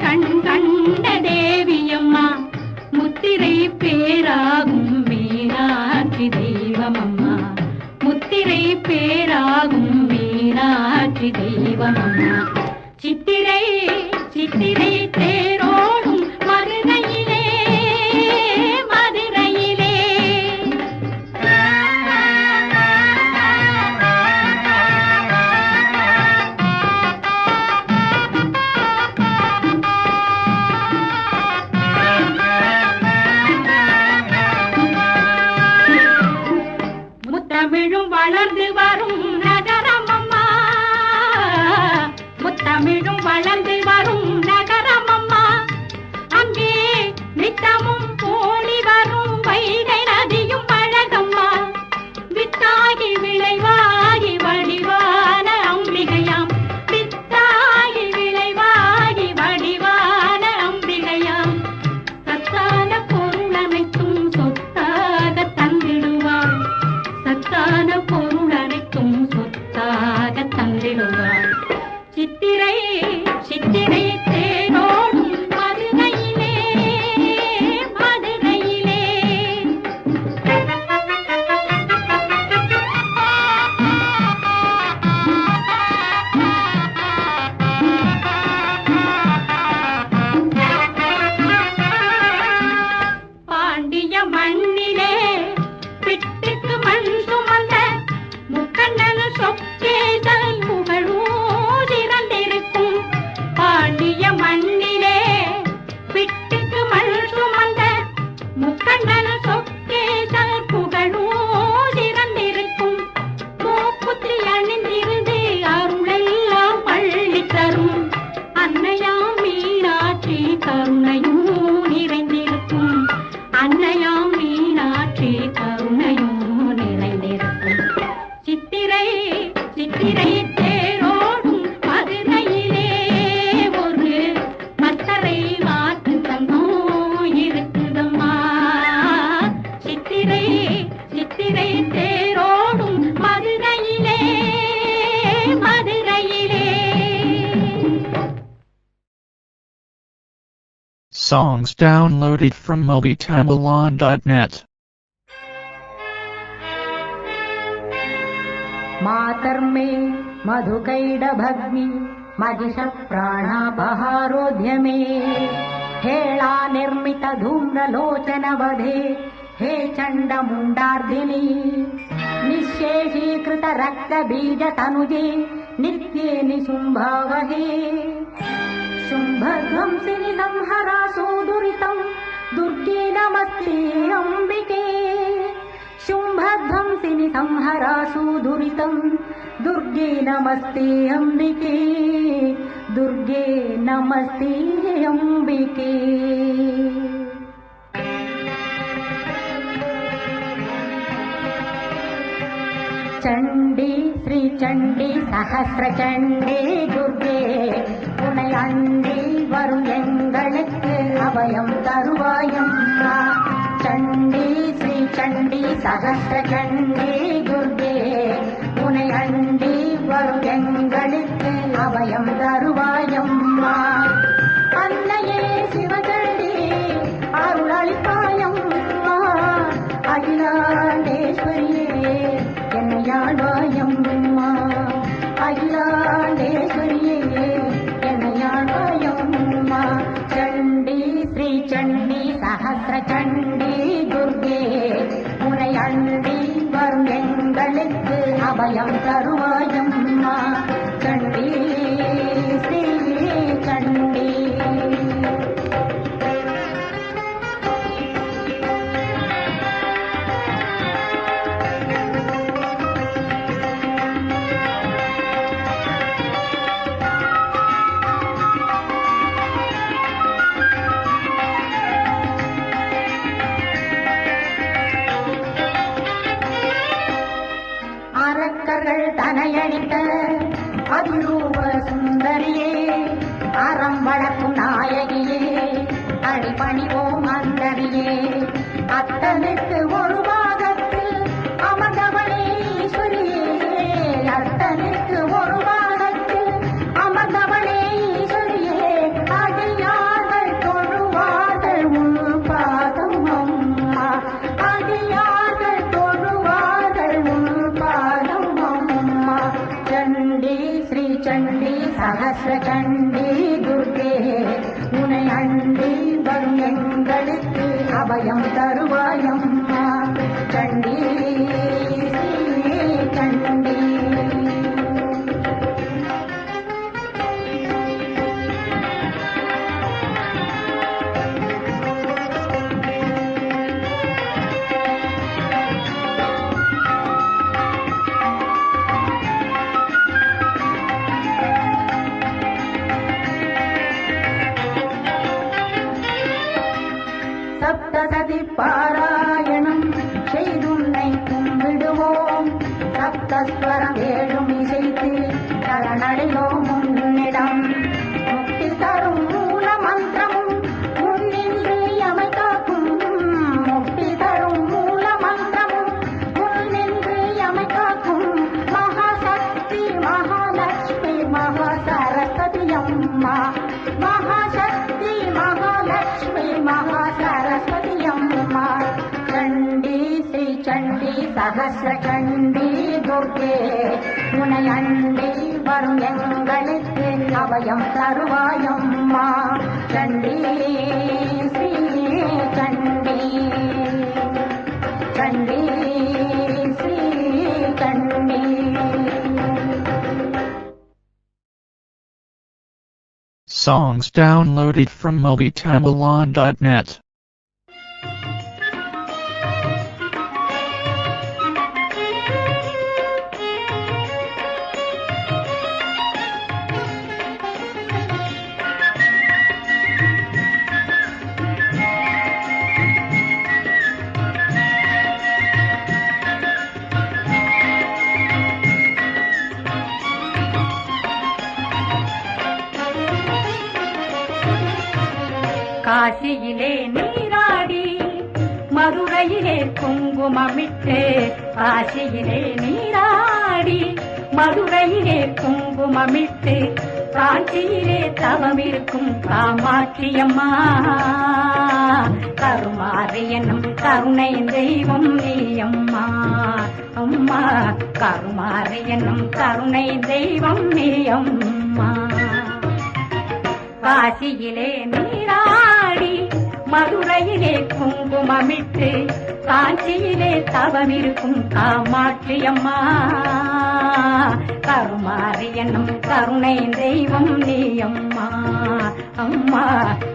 கண் கண்ட தேவியம்மா முத்திரை பேராகும் மீனாட்சி தெய்வமம்மா முத்திரை பேராகும் மீனாட்சி தெய்வமம்மா சித்திரை சித்திரை தேரோடும் மதுரையிலே மதுரையிலே முத்தமிழும் வளர்ந்து வரும் நகரம் அம்மா முத்தமிழும் வளர்ந்து வரும் நகரம் அம்மா அங்கே நித்தமும் போலி வரும் வைகை நதியும் அழகம்மா வித்தாகி விளைவாகி வடிவான அம்பிகையாம் வித்தாகி விளைவாகி வடிவான அம்பிகையாம் சத்தான பொருள் அனைத்தும் சொத்தாக தந்திடுவாள் சத்தான பொருள் அனைத்தும் சொத்தாக தந்திடுவாள் சித்திரை சித்திரை தேரோடும் மதுரையிலே மதுரையிலே பாண்டிய மண்ணிலே பிட்டுக்கு மண் சுமந்த முக்கண்ணன் சொக்கேதல் புகழூதிரண்டிருக்கும் பாண்டிய மண்ணிலே பிட்டுக்கு மண் சுமந்த முக்கண்ணன் சொக்கேதல் புகழூதிரண்டிருக்கும் மூக்குத்தி அணிந்திருந்து அருளெல்லாம் பள்ளி தரும் அன்னையாம் மீனாட்சி கருணையும் நிறைந்திருக்கும் அன்னையாம் மீனாட்சி கருணையும் நிறைந்திருக்கும் சித்திரை சித்திரை தேரோடும் மதுரையிலே ஒரு மத்தரை வாத்து தங்கம் இருக்குதம்மா சித்திரை சித்திரை தேரோடும் மதுரையிலே மதுரையிலே. Songs downloaded from mobitambalan.net. मातर्मे मधुकैडभग्नि मजिष प्राणापहारोद्यमे हेळा निर्मित धूम्रलोचन वधे हे चण्डमुण्डार्दिनी निःशेषीकृत रक्तबीज तनुजे नित्ये निशुम्भावहे शुम्भध्वंसिनि संहरासो दुरितं दुर्गे नमस्ते अम्बिके शुम्भध्वंसिनि संहरासु दुरितं दुर्गे नमस्ते अम्बिके दुर्गे नमस्ते अम्बिके. चण्डी श्री चण्डी सहस्रचण्डी दुर्गे उनै अण्डी वरुम एंगळुक्कु अभयम तरुवायम्मा चण्डी श्री चण्डी सहस्रचण्डी दुर्गे उनै अण्डी वरुम एंगळुक्कु अभयम तरुवायम्मा अन्नये शिवचण्डी अरुळलिपायम्मा अखिलाण्डेश्वरिये என்னையாழ்வாயம்மா அகிலாண்டேஸ்வரியே என்னையாழ்வாயம்மா சண்டி ஸ்ரீ சண்டி சஹஸ்ர சண்டி துர்கே உனை அண்டி வரும் எங்களுக்கு அபயம் தருவாயம்மா சண்டி ஸ்ரீ சண்டி. தனையடித்த அதிரூப சுந்தரியே அறம் வளர்க்கும் நாயகியே அடிபணிவோம் அந்தரியே அத்தனுக்கு ஒரு பாகத்தில் அமர்ந்தவளே ஈஸ்வரியே அத்தனுக்கு ஒரு பாகத்தில் அமர்ந்தவளே ஈஸ்வரியே அதில் நாதஸ்வரம் ஏழும் இசைத்து சரணடையோம் முன்னிடம் முக்தி தரும் மூல மந்திரமும் முன்னின்று எமை காக்கும் முக்தி தரும் மூல மந்திரமும் முன்னின்று எமை காக்கும் மகாசக்தி மகாலட்சுமி மகா சரஸ்வதி அம்மா மகாசக்தி மகாலட்சுமி மகா சரஸ்வதி அம்மா சண்டி ஸ்ரீ சண்டி சகஸ்ர சண்டி துர்கே உனை அண்டி வரும் எங்களுக்கு அபயம் தருவாயம்மா சண்டி ஸ்ரீ சண்டி சண்டி ஸ்ரீ சண்டி. Songs downloaded from mobitamilon.net. காசியிலே நீராடி மதுரையிலே குங்குமமிட்டு காசியிலே நீராடி மதுரையிலே குங்குமமிட்டு காஞ்சியிலே தவமிருக்கும் காமாட்சியம்மா கருமாரியனும் கருணை தெய்வம் நீ அம்மா அம்மா கருமாரியனும் கருணை தெய்வம் நீ அம்மா காசியிலே நீராடி மதுரையிலே குங்குமமிட்டு காஞ்சியிலே தவமிருக்கும் காமாட்சியம்மா கருமாரியனும் கருணை தெய்வம் நீ அம்மா அம்மா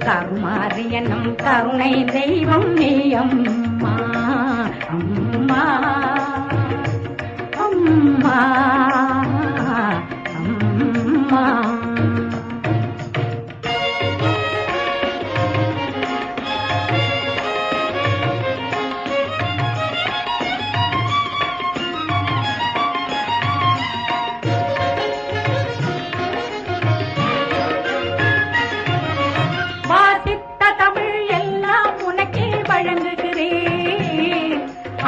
கருமாரியனும் கருணை தெய்வம் நீ அம்மா அம்மா அம்மா அம்மா.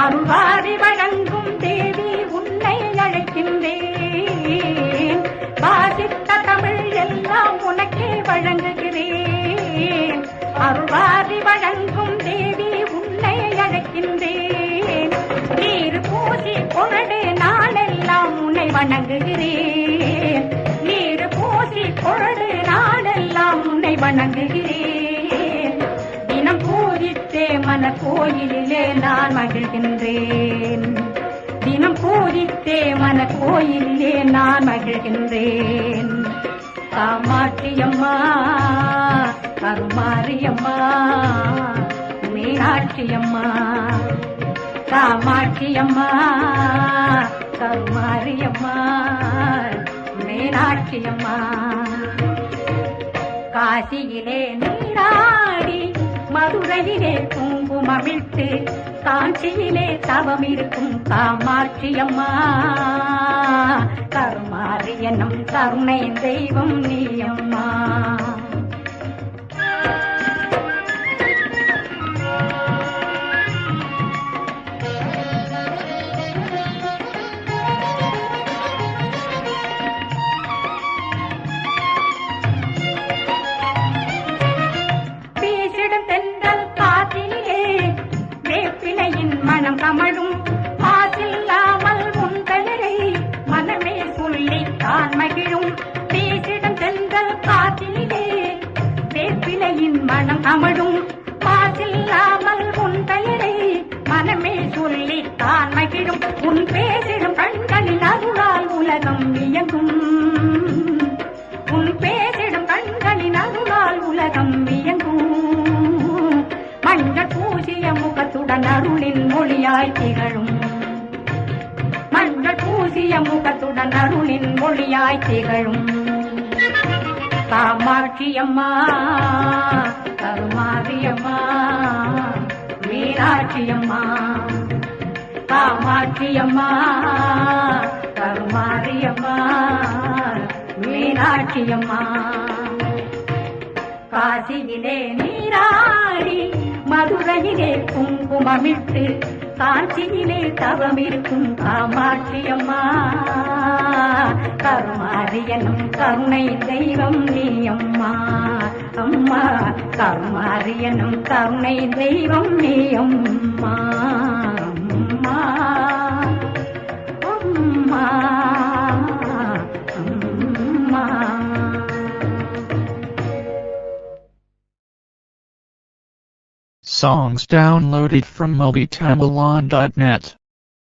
அருள்வாரி வழங்கும் தேவி உன்னை அழைக்கின்றேன் வாசித்த தமிழ் எல்லாம் உனக்கே வழங்குகிறேன் அருள்வாரி வழங்கும் தேவி உன்னை அழைக்கின்றேன் நீர் பூசி பொருடு நாளெல்லாம் உன்னை வணங்குகிறேன் நீர் பூசி பொருடு நாளெல்லாம் உன்னை வணங்குகிறேன் தினம் பூஜித்தே மன கோயிலிலே நான் மகிழ்கின்றேன் தினம் பூஜித்தே மன கோயிலிலே நான் மகிழ்கின்றேன் காமாட்சியம்மா கருமாரியம்மா மீனாட்சியம்மா காமாட்சியம்மா கருமாரியம்மா மீனாட்சியம்மா காசியிலே நீராடி மதுரையிலே குங்குமமிட்டு காஞ்சியிலே தவமிருக்கும் காமாட்சியம்மா கருமாரியனும் கருணை தெய்வம் நீ அம்மா மனம் கமழும் மாசில்லாமல் உந்தனரை மனமே சொல்லி தான் மகிழும் பேசிடம் சென்றல் காத்திலே வேப்பிலையின் மனம் கமழும் மாசில்லாமல் உந்தனரை மனமே சொல்லி தான் மகிழும் உன் பேசிடும் கண்களின் அருளால் உலகம் இயங்கும் உன் பேசிடும் கண்களின் அருளால் உலகம் இயங்கும் மஞ்சள் பூசிய முகத்துடன் அருளின் மொழியாய் திகழும் மஞ்சள் பூசிய முகத்துடன் அருளின் மொழியாய் திகழும் காமாட்சியம்மா கருமாரியம்மா மீனாட்சியம்மா காமாட்சியம்மா கருமாரியம்மா மீனாட்சியம்மா. காசியிலே நீராடி மதுரையிலே குங்குமமிட்டு காஞ்சியிலே தவமிருக்கும் காமாட்சியம்மா. கருமாரியனும் கருணை தெய்வம் நீ அம்மா அம்மா. கருமாரியனும் கருணை தெய்வம் நீ அம்மா அம்மா அம்மா அம்மா. Songs downloaded from MobiTamilon.net.